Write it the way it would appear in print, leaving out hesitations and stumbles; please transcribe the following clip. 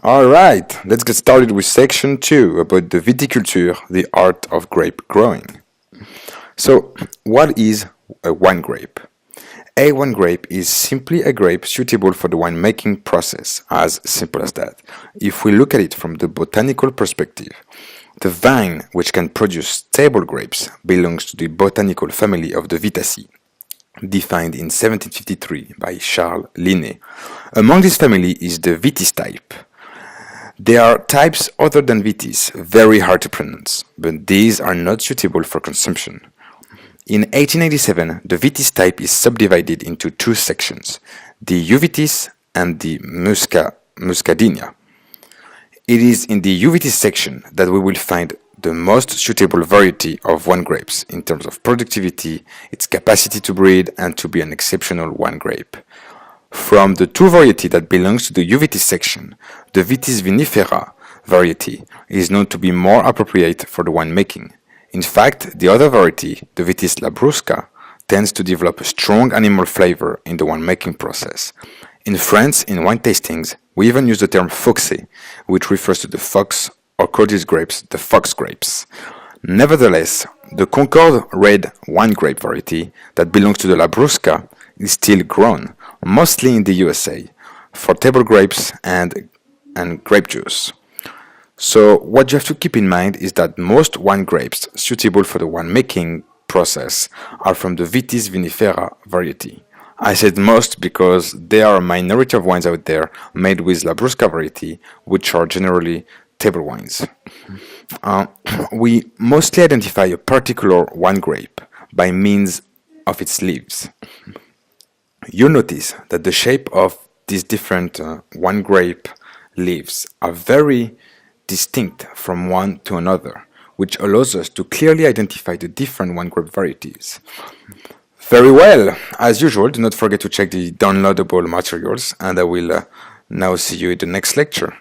Alright, let's get started with section 2 about the viticulture, the art of grape growing. So, what is a wine grape? A wine grape is simply a grape suitable for the winemaking process, as simple as that. If we look at it from the botanical perspective, the vine which can produce table grapes belongs to the botanical family of the Vitaceae, defined in 1753 by Charles Linné. Among this family is the Vitis type. There are types other than Vitis, very hard to pronounce, but these are not suitable for consumption. In 1887, the Vitis type is subdivided into two sections, the Uvitis and the Muscadina. It is in the Uvitis section that we will find the most suitable variety of wine grapes in terms of productivity, its capacity to breed, and to be an exceptional wine grape. From the two varieties that belongs to the Uvitis section, the Vitis vinifera variety is known to be more appropriate for the winemaking. In fact, the other variety, the Vitis labrusca, tends to develop a strong animal flavor in the winemaking process. In France, in wine tastings, we even use the term foxé, which refers to the fox or Cordis grapes, the fox grapes. Nevertheless, the Concord red wine grape variety that belongs to the labrusca is still grown, mostly in the USA, for table grapes and grape juice. So what you have to keep in mind is that most wine grapes suitable for the winemaking process are from the Vitis vinifera variety. I said most because there are a minority of wines out there made with Labrusca variety, which are generally table wines. We mostly identify a particular wine grape by means of its leaves. You'll notice that the shape of these different wine grape leaves are very distinct from one to another, which allows us to clearly identify the different wine grape varieties. Very well, as usual, do not forget to check the downloadable materials, and I will now see you in the next lecture.